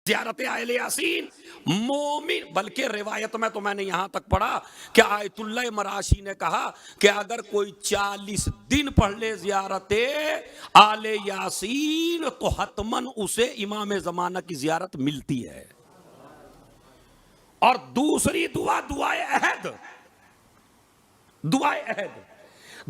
ज़ियारत आले यासीन मोमिन, बल्कि रिवायत में तो मैंने यहां तक पढ़ा कि आयतुल्लाह मराशी ने कहा कि अगर कोई 40 दिन पढ़ ले ज़ियारत आले यासीन तो हतमन उसे इमाम ज़माना की ज़ियारत मिलती है। और दूसरी दुआ दुआए अहद, दुआए अहद,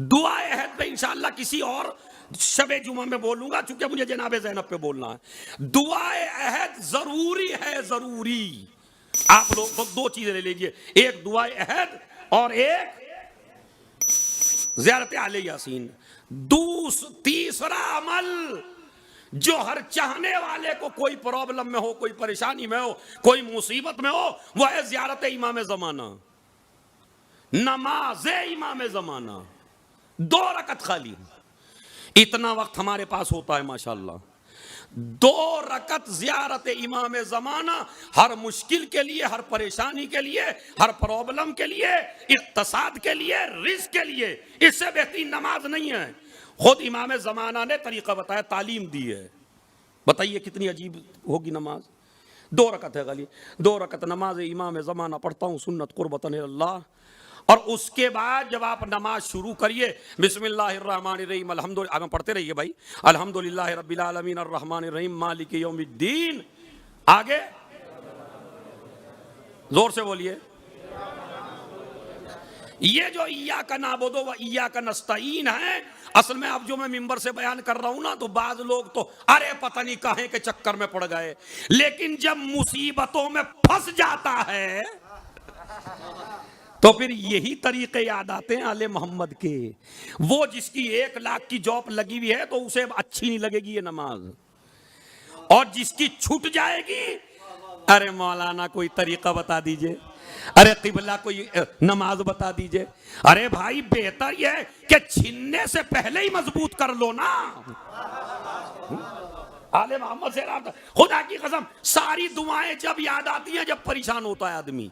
दुआए अहद में इंशाअल्लाह किसी और शबे जुमा में बोलूंगा, चूंकि मुझे जनाबे ज़ैनब पे बोलना है। दुआए अहद जरूरी है, जरूरी। आप लोग तो दो चीजें ले लीजिए, एक दुआए अहद और एक ज़ियारत आले यासीन। तीसरा अमल जो हर चाहने वाले को कोई प्रॉब्लम में हो, कोई परेशानी में हो, कोई मुसीबत में हो, वह है ज़ियारत इमाम ज़माना, नमाज इमाम ज़माना। 2 रकत खाली, इतना वक्त हमारे पास होता है माशाअल्लाह। 2 रकत ज़ियारत इमाम ज़माना हर मुश्किल के लिए, हर परेशानी के लिए, हर प्रॉब्लम के लिए, इक़्तिसाद के लिए, रिज़्क़ के लिए, इससे बेहतरीन नमाज नहीं है। खुद इमाम ज़माना ने तरीका बताया, तालीम दी है। बताइए कितनी अजीब होगी नमाज। 2 रकत है खाली, 2 रकत नमाज इमाम ज़माना पढ़ता हूँ सुन्नत कुर्बतन इल्लाह। और उसके बाद जब आप नमाज शुरू करिए, बिस्मिल्लाहिर्रहमानिर्रहीम अल्हम्दुलिल्लाह, आप पढ़ते रहिए भाई, अल्हम्दुलिल्लाहि रब्बिल आलमीन अर्रहमानिर्रहीम मालिकि यौमिद्दीन। आगे जोर से बोलिए। ये जो इय्याका नअबुदु व इय्याका नस्तईन है, असल में अब जो मैं मिंबर से बयान कर रहा हूं ना, तो बाज लोग तो अरे पता नहीं काहे के चक्कर में पड़ गए, लेकिन जब मुसीबतों में फंस जाता है तो फिर यही तरीके याद आते हैं आले मोहम्मद के। वो जिसकी 1 लाख की जॉब लगी हुई है तो उसे अच्छी नहीं लगेगी ये नमाज, और जिसकी छूट जाएगी, अरे मौलाना कोई तरीका बता दीजिए, अरे किबला कोई नमाज बता दीजिए। अरे भाई बेहतर यह है कि छीनने से पहले ही मजबूत कर लो ना। आले मोहम्मद से खुदा की कसम सारी दुआएं जब याद आती हैं जब परेशान होता है आदमी।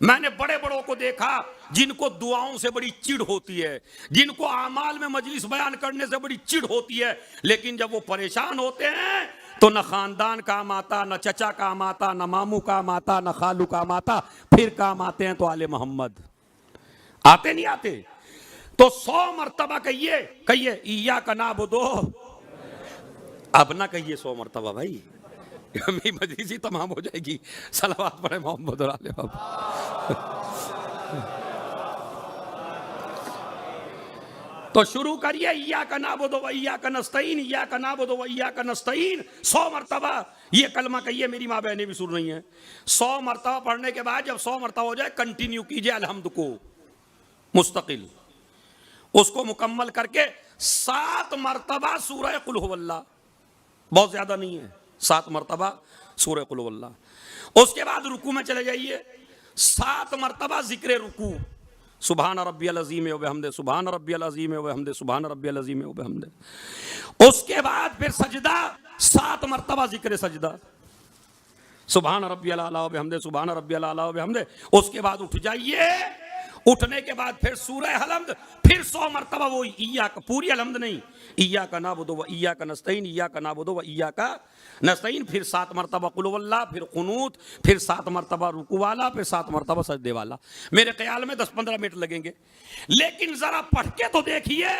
मैंने बड़े बड़ों को देखा जिनको दुआओं से बड़ी चिढ़ होती है, जिनको आमाल में मजलिस बयान करने से बड़ी चिढ़ होती है, लेकिन जब वो परेशान होते हैं तो न खानदान काम आता, न चचा काम आता, न मामू काम आता, न खालू काम आता, फिर काम आते हैं तो आले मोहम्मद आते नहीं आते। तो 100 मरतबा कहिए, कहिए इय्याका नअबुदु, अब ना कहिए 100 मरतबा भाई, मेरी मजलिस ही तमाम हो जाएगी। सलावत पढ़े मोहम्मद और आले मोहम्मद। तो शुरू करिए इय्याका नअबुदु व इय्याका नस्तईन, इय्याका नअबुदु व इय्याका नस्तईन। 100 मरतबा ये कलमा कहिए, मेरी माँ बहनें भी सुन रही हैं। 100 मरतबा पढ़ने के बाद जब 100 मरतबा हो जाए, कंटिन्यू कीजिए अल्हम्द को मुस्तकिल, उसको मुकम्मल करके 7 मरतबा सूरह कुल हुवल्लाह, बहुत ज्यादा नहीं है, 7 मरतबा सूरह कुल हुवल्लाह। उसके बाद रुकू में चले जाइए, 7 मरतबा जिक्र रुकू, सुभान रब्बियल अज़ीम व बिहम्दे, सुभान रब्बियल अज़ीम व बिहम्दे, सुभान रब्बियल अज़ीम व बिहम्दे। उसके बाद फिर सजदा, 7 मरतबा जिक्र सजदा, सुभान रब्बियल आला व बिहम्दे, सुभान रब्बियल आला व बिहम्दे। उसके बाद उठ जाइए, उठने के बाद फिर सूरह हलम्द, फिर 100 मरतबा वो इय्याका, पूरी हलम्द नहीं, इय्याका नअबुदु व इय्याका नस्तईन, इय्याका नअबुदु व इय्याका नस्तईन, फिर 7 मरतबा कुल हुवल्लाह, फिर कुनूत, फिर 7 मरतबा रुकू वाला, फिर 7 मरतबा सजदे वाला। मेरे ख्याल में 10-15 मिनट लगेंगे, लेकिन जरा पढ़ के तो देखिए,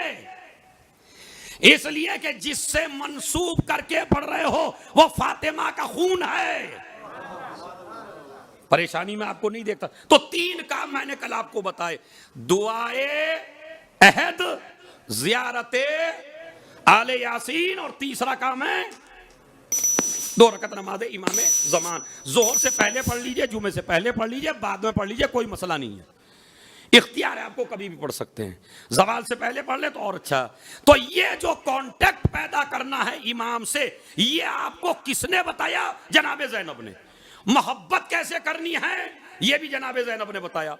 इसलिए कि जिससे मंसूब करके पढ़ रहे हो वो फातिमा का खून है। परेशानी में आपको नहीं देखता। तो 3 काम मैंने कल आपको बताए, दुआए अहद, ज़ियारत आले यासीन, और तीसरा काम है 2 रकत नमाज इमाम ज़मान। जोहर से पहले पढ़ लीजिए, जुमे से पहले पढ़ लीजिए, बाद में पढ़ लीजिए, कोई मसला नहीं है, इख्तियार है, आपको कभी भी पढ़ सकते हैं। ज़वाल से पहले पढ़ ले तो और अच्छा। तो ये जो कांटेक्ट पैदा करना है इमाम से, ये आपको किसने बताया? जनाबे ज़ैनब ने। मोहब्बत कैसे करनी है ये भी जनाबे ज़ैनब ने बताया।